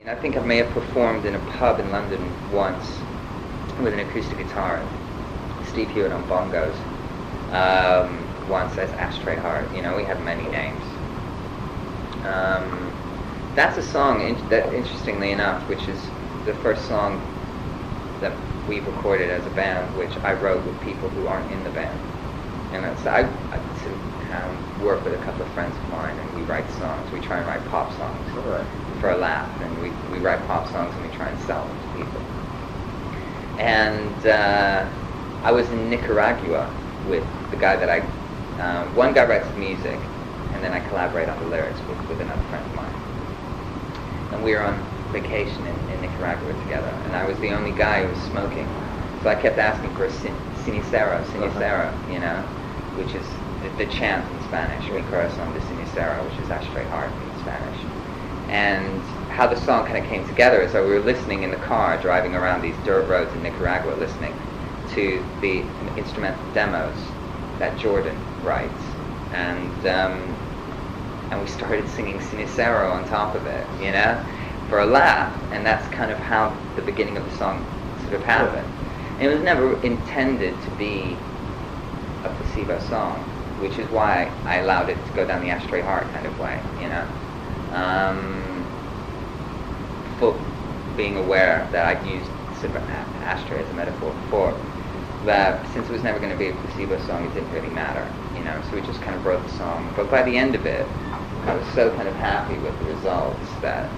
I think I may have performed in a pub in London once with an acoustic guitar, Steve Hewitt on bongos, once as Ashtray Heart. You know, we had many names. That's a song that, interestingly enough, which is the first song that we've recorded as a band, which I wrote with people who aren't in the band. And that's, I sort of work with a couple of friends of mine, and we write songs. We try and write pop songs for a laugh, and we write pop songs and we try and sell them to people. And I was in Nicaragua with the guy that one guy writes the music, and then I collaborate on the lyrics with another friend of mine. And we were on vacation in Nicaragua together, and I was the only guy who was smoking. So I kept asking for a sinicero, you know, which is the chant in Spanish. Mi corazón de sinicero, which is Ashtray Heart in Spanish. And how the song kind of came together is that we were listening in the car, driving around these dirt roads in Nicaragua, listening to the instrumental demos that Jordan writes. And we started singing Sinicero on top of it, you know, for a laugh. And that's kind of how the beginning of the song sort of happened. And it was never intended to be a Placebo song, which is why I allowed it to go down the Ashtray Heart kind of way, you know. For being aware that I'd used sort of ashtray as a metaphor before, that since it was never going to be a Placebo song, it didn't really matter, you know. So we just kind of wrote the song. But by the end of it, I was so kind of happy with the results that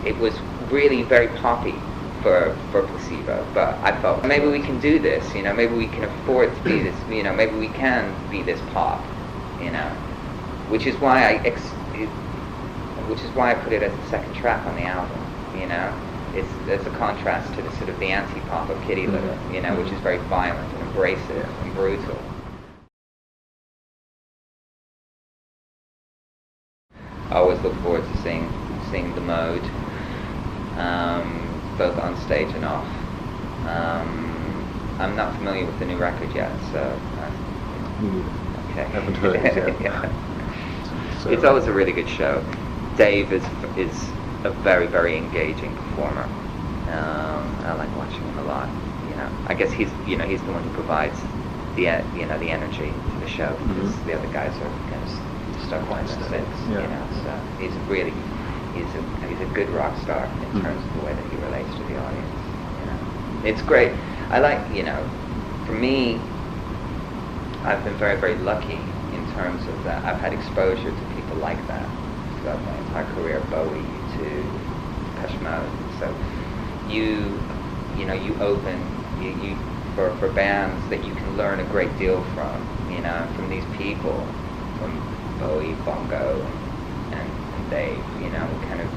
it was really very poppy for Placebo. But I felt maybe we can do this, you know. Maybe we can afford to be this, you know. Maybe we can be this pop, you know. Which is why I put it as the second track on the album, you know. It's a contrast to the sort of the anti-pop of Kitty Litter, you know, which is very violent and abrasive and brutal. I always look forward to seeing the Mode, both on stage and off. I'm not familiar with the new record yet, so okay. Haven't heard it yet. Yeah. So, it's always a really good show. Dave is a very, very engaging performer. I like watching him a lot. You know, I guess he's the one who provides the energy to the show, because the other guys are kind of stuck on the sticks. You know, so he's a good rock star in terms of the way that he relates to the audience. You know, it's great. I like, you know, for me, I've been very, very lucky in terms of that. I've had exposure to people like that throughout my entire career, Bowie, U2, Depeche Mode. So you open for bands that you can learn a great deal from, you know, from these people, from Bowie, Bongo, and Dave, you know, kind of,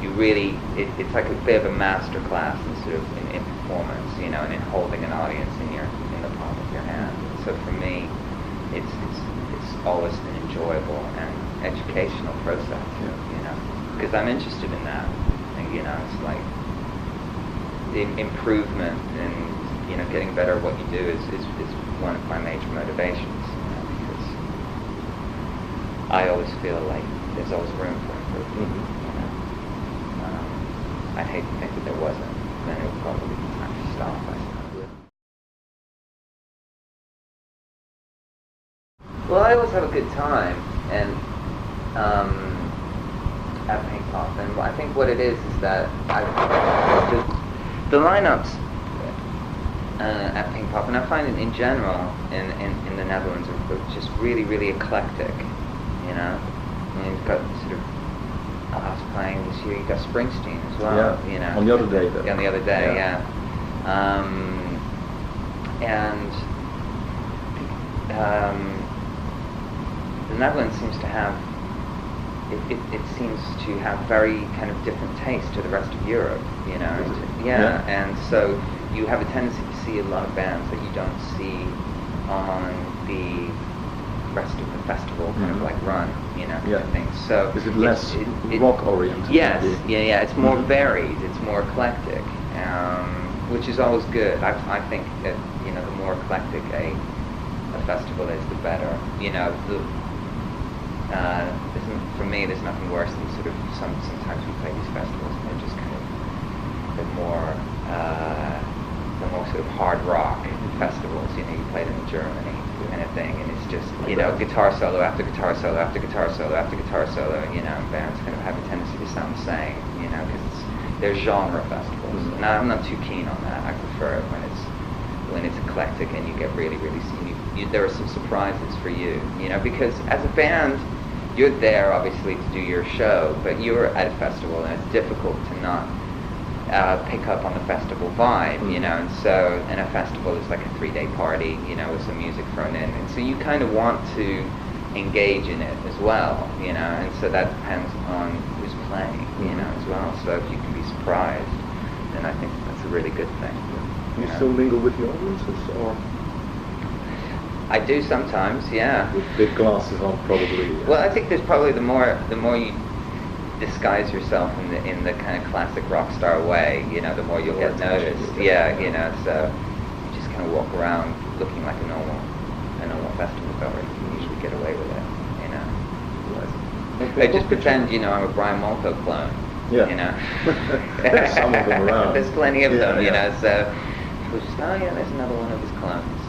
you really, it's like a bit of a master class in sort of in performance, you know, and in holding an audience in the palm of your hand. So for me, it's always an enjoyable and educational process, you know, because I'm interested in that. And, you know, it's like the improvement and, you know, getting better at what you do is one of my major motivations, you know, because I always feel like there's always room for improvement. You know, I'd hate to think that there wasn't. Then it would probably be time to stop, I suppose. Well, I always have a good time, and at Pinkpop, and I think what it is that the lineups at Pinkpop, and I find it in general in the Netherlands are just really, really eclectic, you know. And you've got sort of, I was playing this year, you've got Springsteen as well, you know. On the other day, though. On the other day, the Netherlands seems to have, it seems to have very kind of different taste to the rest of Europe, you know. And so you have a tendency to see a lot of bands that you don't see on the rest of the festival kind of like run, you know, kind of thing. So is it less rock oriented? Yes, it's more varied, it's more eclectic, which is always good. I think that, you know, the more eclectic a festival is, the better. You know, for me, there's nothing worse than sort of sometimes we play these festivals and they're just kind of the more sort of hard rock festivals. You know, you played in Germany kind of thing, and it's just guitar solo after guitar solo after guitar solo after guitar solo. You know, and bands kind of have a tendency to sound the same. You know, because they're genre festivals, and I'm not too keen on that. I prefer it when it's eclectic and you get really there are some surprises for you. You know, because as a band, you're there obviously to do your show, but you're at a festival and it's difficult to not pick up on the festival vibe, you know, and a festival is like a 3-day party, you know, with some music thrown in, and so you kind of want to engage in it as well, you know, and so that depends on who's playing, you know, as well. So if you can be surprised, then I think that's a really good thing. You still mingle with the audiences, or? I do sometimes, yeah. With big glasses on, probably. Well, I think there's probably the more you disguise yourself in the kind of classic rock star way, you know, the more you'll get noticed. Yeah, you know, so you just kind of walk around looking like a normal festival goer. You can usually get away with it, you know. I just pretend, you know, I'm a Brian Molko clone. Yeah. You know. There's some of them around. There's plenty of them, you yeah. know, so people just, oh yeah, there's another one of his clones.